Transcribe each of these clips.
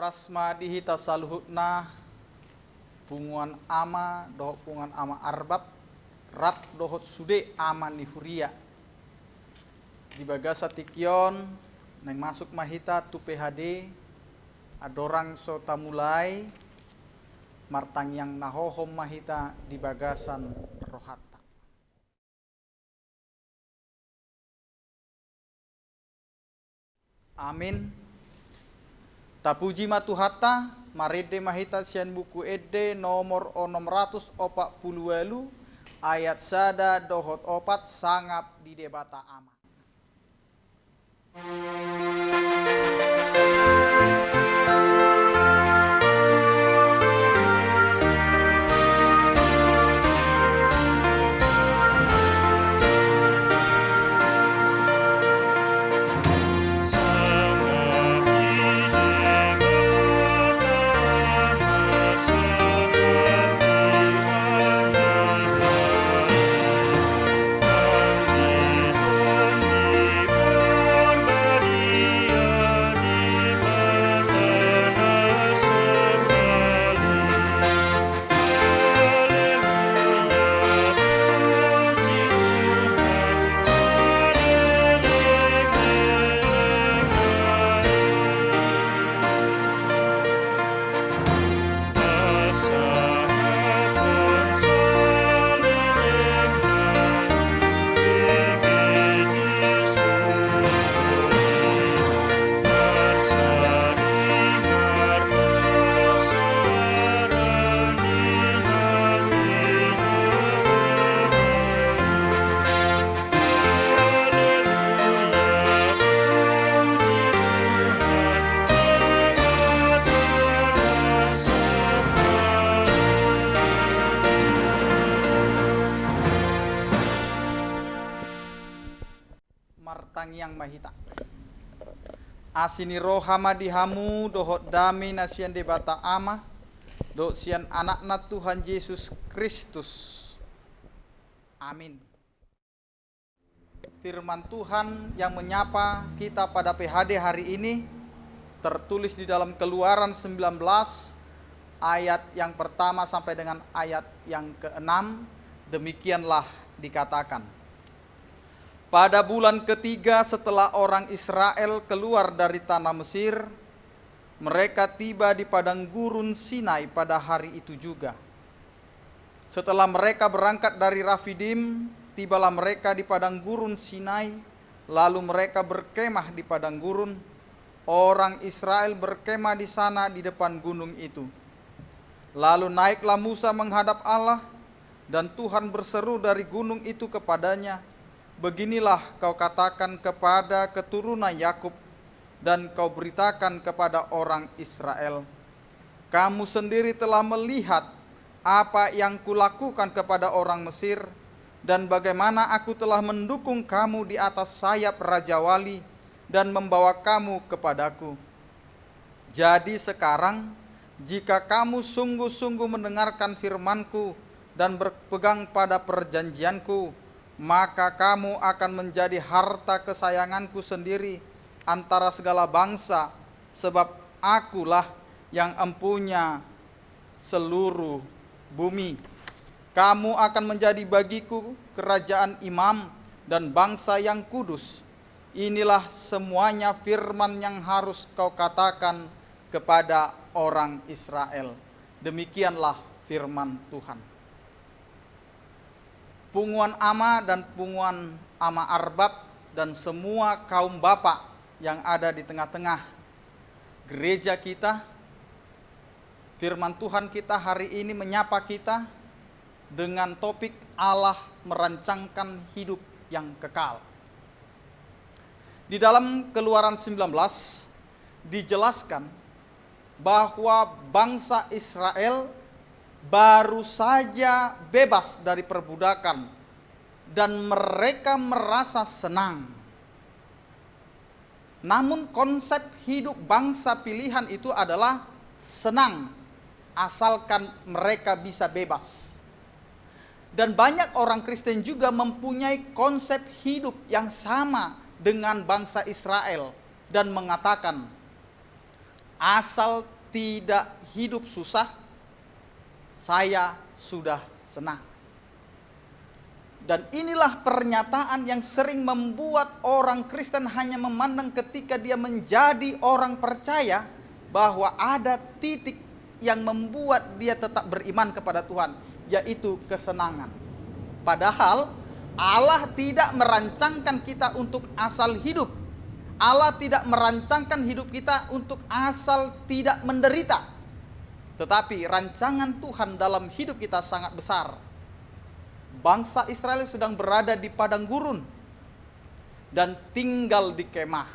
rasma dihita saluhutna punguan ama dohot punguan ama arbab rap dohot sude ama nihuria di bagasa tikyon neng masuk mahita tu PHD adorang so tamulai martang yang nahohom mahita di bagasan rohata. Amin. Tapuji matuhata marede mahita sian buku ede nomor 648 ayat sada dohot opat sangap di debata ama. Martang yang mahita asini rohama dihamu dohot dami nasian debata ama do sian anakna Tuhan Yesus Kristus. Amin. Firman Tuhan yang menyapa kita pada PHD hari ini tertulis di dalam Keluaran 19 ayat yang pertama sampai dengan ayat yang ke-6. Demikianlah dikatakan. Pada bulan ketiga setelah orang Israel keluar dari tanah Mesir, mereka tiba di padang gurun Sinai pada hari itu juga. Setelah mereka berangkat dari Rafidim, tibalah mereka di padang gurun Sinai, lalu mereka berkemah di padang gurun. Orang Israel berkemah di sana di depan gunung itu. Lalu naiklah Musa menghadap Allah, dan Tuhan berseru dari gunung itu kepadanya, beginilah kau katakan kepada keturunan Yakub dan kau beritakan kepada orang Israel, kamu sendiri telah melihat apa yang kulakukan kepada orang Mesir dan bagaimana aku telah mendukung kamu di atas sayap Raja Wali dan membawa kamu kepadaku. Jadi sekarang jika kamu sungguh-sungguh mendengarkan firmanku dan berpegang pada perjanjianku, maka kamu akan menjadi harta kesayanganku sendiri antara segala bangsa, sebab akulah yang empunya seluruh bumi. Kamu akan menjadi bagiku kerajaan imam dan bangsa yang kudus. Inilah semuanya firman yang harus kau katakan kepada orang Israel. Demikianlah firman Tuhan. Punguan ama dan punguan ama arbab dan semua kaum bapak yang ada di tengah-tengah gereja kita, firman Tuhan kita hari ini menyapa kita dengan topik Allah merancangkan hidup yang kekal. Di dalam Keluaran 19 dijelaskan bahwa bangsa Israel baru saja bebas dari perbudakan dan mereka merasa senang. Namun konsep hidup bangsa pilihan itu adalah senang asalkan mereka bisa bebas. Dan banyak orang Kristen juga mempunyai konsep hidup yang sama dengan bangsa Israel dan mengatakan asal tidak hidup susah, saya sudah senang. Dan inilah pernyataan yang sering membuat orang Kristen hanya memandang ketika dia menjadi orang percaya bahwa ada titik yang membuat dia tetap beriman kepada Tuhan, yaitu kesenangan. Padahal Allah tidak merancangkan kita untuk asal hidup. Allah tidak merancangkan hidup kita untuk asal tidak menderita. Tetapi rancangan Tuhan dalam hidup kita sangat besar. Bangsa Israel sedang berada di padang gurun dan tinggal di kemah.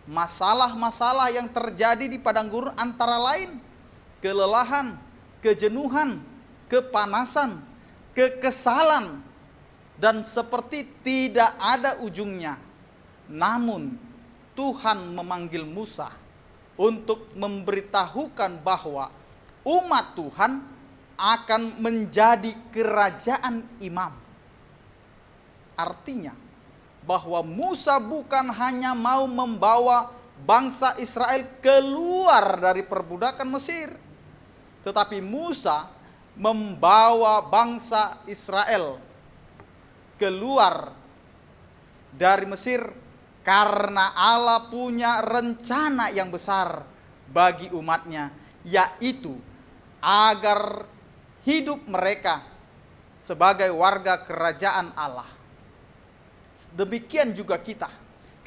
Masalah-masalah yang terjadi di padang gurun antara lain kelelahan, kejenuhan, kepanasan, kekesalan, dan seperti tidak ada ujungnya. Namun Tuhan memanggil Musa untuk memberitahukan bahwa umat Tuhan akan menjadi kerajaan imam. Artinya bahwa Musa bukan hanya mau membawa bangsa Israel keluar dari perbudakan Mesir, tetapi Musa membawa bangsa Israel keluar dari Mesir karena Allah punya rencana yang besar bagi umatnya, yaitu agar hidup mereka sebagai warga kerajaan Allah. Demikian juga kita.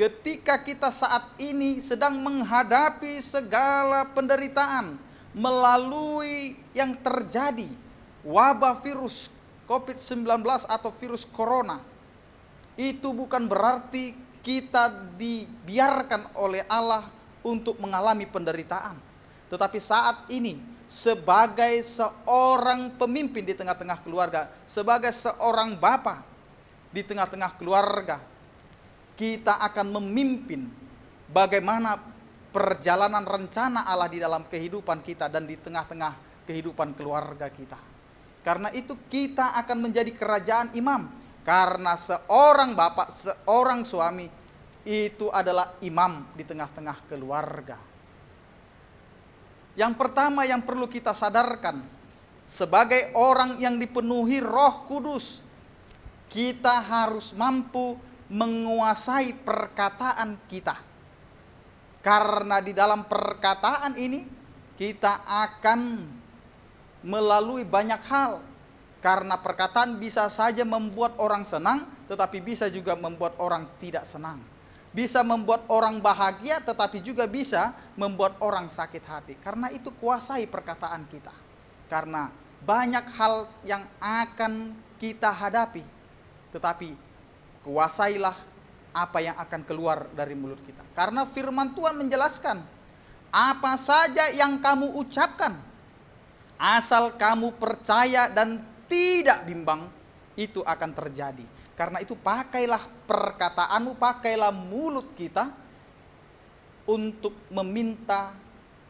Ketika kita saat ini sedang menghadapi segala penderitaan melalui yang terjadi, wabah virus COVID-19 atau virus corona, itu bukan berarti kita dibiarkan oleh Allah untuk mengalami penderitaan. Tetapi saat ini sebagai seorang pemimpin di tengah-tengah keluarga, sebagai seorang bapa di tengah-tengah keluarga, kita akan memimpin bagaimana perjalanan rencana Allah di dalam kehidupan kita dan di tengah-tengah kehidupan keluarga kita. Karena itu kita akan menjadi kerajaan imam, karena seorang bapak, seorang suami itu adalah imam di tengah-tengah keluarga. Yang pertama yang perlu kita sadarkan, sebagai orang yang dipenuhi Roh Kudus, kita harus mampu menguasai perkataan kita. Karena di dalam perkataan ini kita akan melalui banyak hal. Karena perkataan bisa saja membuat orang senang, tetapi bisa juga membuat orang tidak senang. Bisa membuat orang bahagia, tetapi juga bisa membuat orang sakit hati. Karena itu kuasai perkataan kita. Karena banyak hal yang akan kita hadapi, tetapi kuasailah apa yang akan keluar dari mulut kita. Karena firman Tuhan menjelaskan, apa saja yang kamu ucapkan, asal kamu percaya dan tidak bimbang, itu akan terjadi. Karena itu pakailah perkataanmu, pakailah mulut kita untuk meminta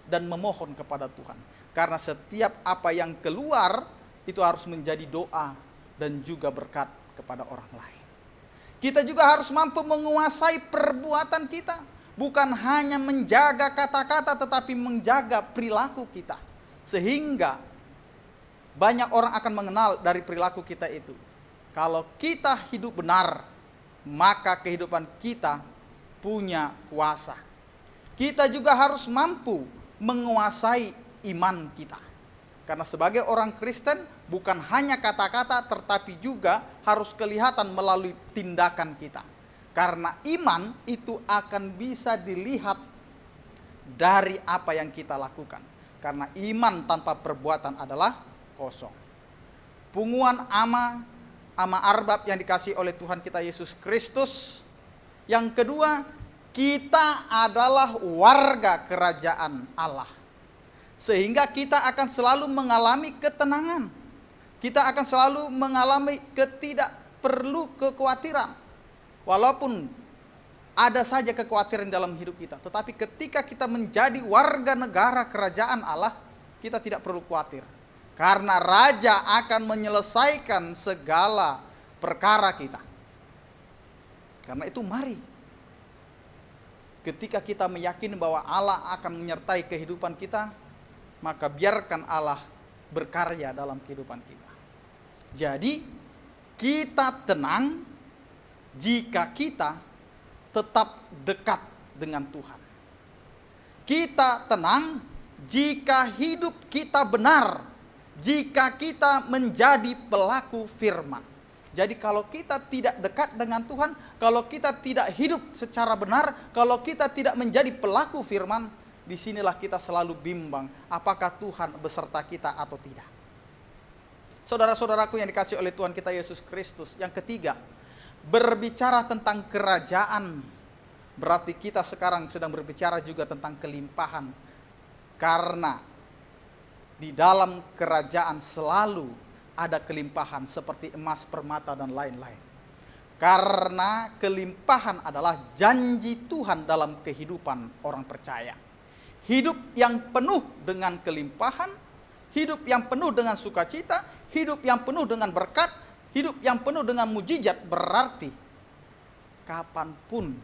dan memohon kepada Tuhan. Karena setiap apa yang keluar itu harus menjadi doa dan juga berkat kepada orang lain. Kita juga harus mampu menguasai perbuatan kita. Bukan hanya menjaga kata-kata, tetapi menjaga perilaku kita. Sehingga banyak orang akan mengenal dari perilaku kita itu. Kalau kita hidup benar, maka kehidupan kita punya kuasa. Kita juga harus mampu menguasai iman kita. Karena sebagai orang Kristen, bukan hanya kata-kata, tetapi juga harus kelihatan melalui tindakan kita. Karena iman itu akan bisa dilihat dari apa yang kita lakukan. Karena iman tanpa perbuatan adalah kosong. Punguan ama arbab yang dikasih oleh Tuhan kita Yesus Kristus. Yang kedua, kita adalah warga kerajaan Allah. Sehingga kita akan selalu mengalami ketenangan. Kita akan selalu mengalami tidak perlu kekhawatiran. Walaupun ada saja kekhawatiran dalam hidup kita. Tetapi ketika kita menjadi warga negara kerajaan Allah, kita tidak perlu khawatir. Karena Raja akan menyelesaikan segala perkara kita. Karena itu mari ketika kita meyakini bahwa Allah akan menyertai kehidupan kita, maka biarkan Allah berkarya dalam kehidupan kita. Jadi kita tenang jika kita tetap dekat dengan Tuhan. Kita tenang jika hidup kita benar, jika kita menjadi pelaku firman. Jadi kalau kita tidak dekat dengan Tuhan, kalau kita tidak hidup secara benar, kalau kita tidak menjadi pelaku firman, disinilah kita selalu bimbang apakah Tuhan beserta kita atau tidak. Saudara-saudaraku yang dikasihi oleh Tuhan kita Yesus Kristus, yang ketiga, berbicara tentang kerajaan, berarti kita sekarang sedang berbicara juga tentang kelimpahan. Karena di dalam kerajaan selalu ada kelimpahan seperti emas, permata, dan lain-lain. Karena kelimpahan adalah janji Tuhan dalam kehidupan orang percaya. Hidup yang penuh dengan kelimpahan, hidup yang penuh dengan sukacita, hidup yang penuh dengan berkat, hidup yang penuh dengan mujizat, berarti kapanpun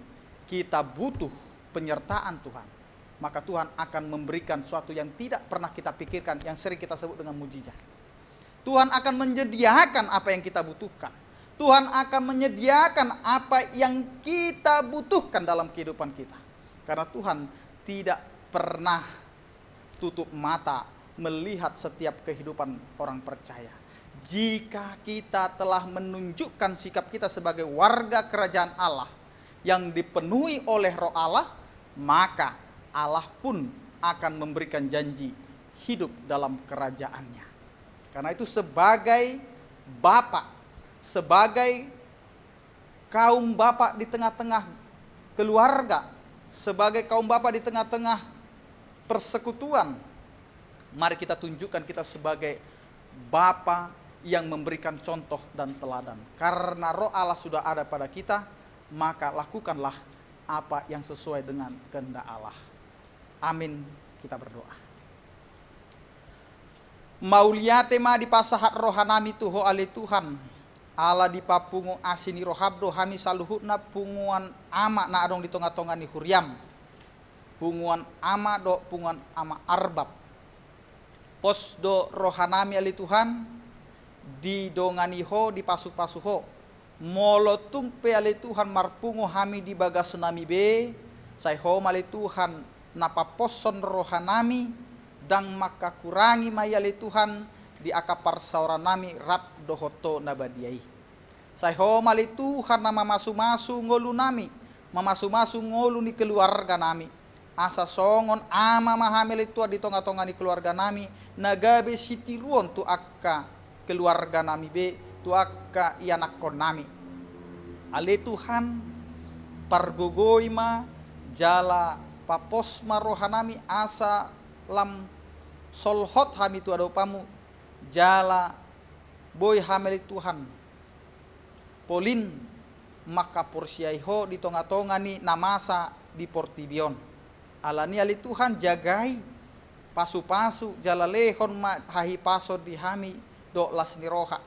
kita butuh penyertaan Tuhan, maka Tuhan akan memberikan sesuatu yang tidak pernah kita pikirkan, yang sering kita sebut dengan mujizat. Tuhan akan menyediakan apa yang kita butuhkan. Tuhan akan menyediakan apa yang kita butuhkan dalam kehidupan kita. Karena Tuhan tidak pernah tutup mata melihat setiap kehidupan orang percaya. Jika kita telah menunjukkan sikap kita sebagai warga kerajaan Allah yang dipenuhi oleh Roh Allah, maka Allah pun akan memberikan janji hidup dalam kerajaannya. Karena itu sebagai bapak, sebagai kaum bapak di tengah-tengah keluarga, sebagai kaum bapak di tengah-tengah persekutuan, mari kita tunjukkan kita sebagai bapak yang memberikan contoh dan teladan. Karena Roh Allah sudah ada pada kita, maka lakukanlah apa yang sesuai dengan kehendak Allah. Amin. Kita berdoa. Mauliate ma di pasahat rohanami tuho ale Tuhan ala di papungu asini rohabdo hami saluhutna punguan ama na adong di tonga-tonga ni huriam punguan ama do punguan ama arbab pos do rohanami ale Tuhan di dongani ho di pasu-pasu ho molo tumpe ale Tuhan marpungu hami di bagasunami be sai ho ale Tuhan napa poson rohanami dan maka kurangi mayali Tuhan di akapar sauranami rap dohoto nabadiai. Sayho mali Tuhan nama masu-masu ngolu nami, mamasu-masu ngolu ni keluarga nami. Asa songon ama mahamili tua di tonga-tonga ni keluarga nami, nagabe sitiruon tu akka keluarga nami be, tu akka ianakon nami. Ale Tuhan pargogoi ma jala paposma rohanami asa lam solhot hami tu adopamu jala boy hameli Tuhan polin maka porsiaiho di tonga-tonga ni namasa di portibion alani ali Tuhan jagai pasu-pasu jala lehon ma hahi paso di hami do lasni roha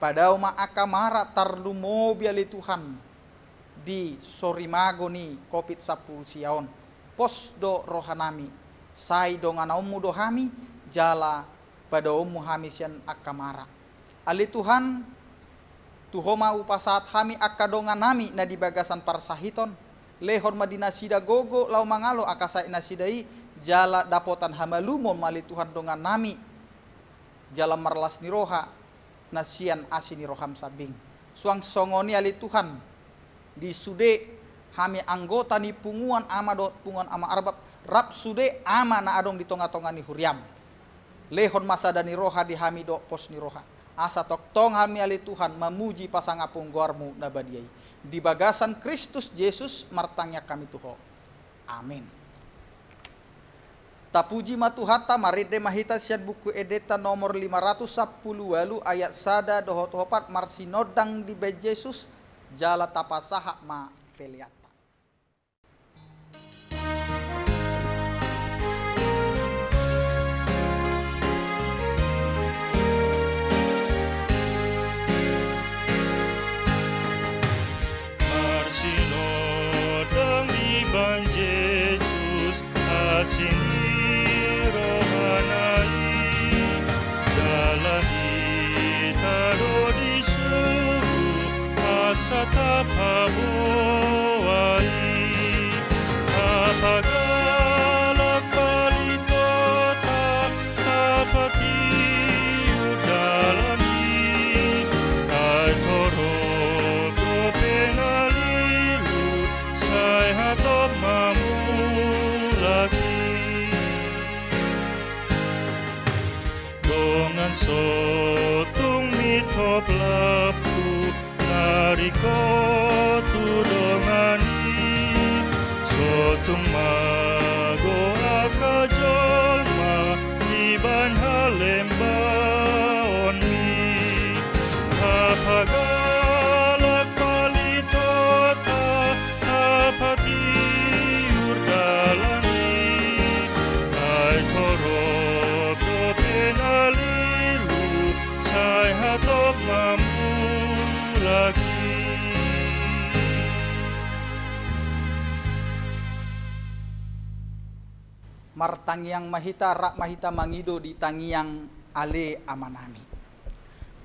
padau ma akamara tarlu mobi ali Tuhan di sorimago ni kopit sapu siaon pos do rohanami sai donganaumu dohami jala pada omu hamisian akamara. Ali Tuhan tuhoma upasat hami akadonganami na di bagasan parsahiton lehon madina sida gogo lau mangalo akasai nasidai jala dapotan hamalumo mali Tuhan donganami jala marlas niroha nasian asini roham sabing suang songoni ali Tuhan di sude hami anggota ni punguan ama do punguan ama arbab rap sude ama na adong di tonga-tonga ni huriam lehon masa dani roha di hami do pos ni roha asa tok tong hami ali Tuhan memuji pasangapung gormu nabadiai di bagasan Kristus Yesus martangnya kami tuho amin. Tapuji matuhata maride mahita siad buku edeta nomor 510 walu ayat sada dohot hopat marsinodang di be Yesus jala tapasaha ma peliat. Marsinodang di Banjir Hapagalak balitota, hapatiudalani, ay torogo penalilu, say hatop mamulaki. Dongan sotung mitop lapu, nariko tu dongani, sotung mago akajolma, iban halemba onmi. Hapagalak balitota, hapatiudalani, ay torogo penalilu, say hatop mamulaki. Martangiang mahita rak mahita mangido di tangiang ale amanami.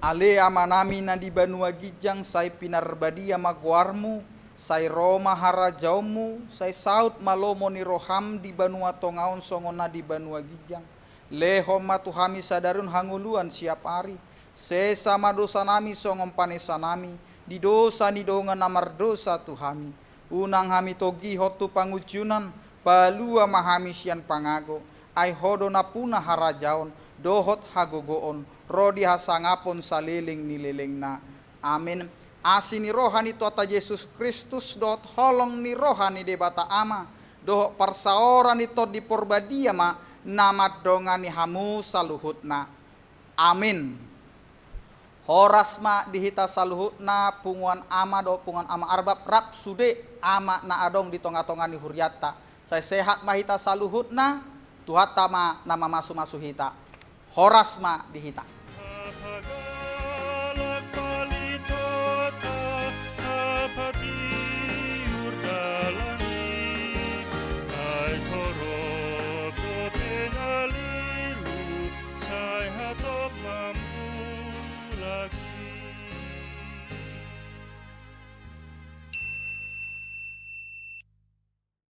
Ale amanami na di banua gijang say pinarbadia magwarmu, say Roma harajaumu, say saut malomo ni roham di banua tongaon songona di banua gijang. Leho matuhami sadarun hanguluan siap hari. Sesama dosa nami songom panesa nami, di dosa ni dongan namar dosa tuhami. Unang hami togi hotu pangujunan, balua mahami sian pangago, ai hodo napuna harajaon, dohot hagogoon, rodi hasangapon saliling nilileng na. Amin. Asini rohani tuata Yesus Kristus dot holong ni rohani debata ama, dohok parsaoran itu di porbadia ma, nama dongani hamu saluhutna. Amin. Horas ma dihita saluhutna punguan ama do punguan ama arbab rap sude ama na adong di tonga-tongani huriata. Saya sehat mahita saluhutna, tuhata ma nama masu-masu hita. Horas ma dihita.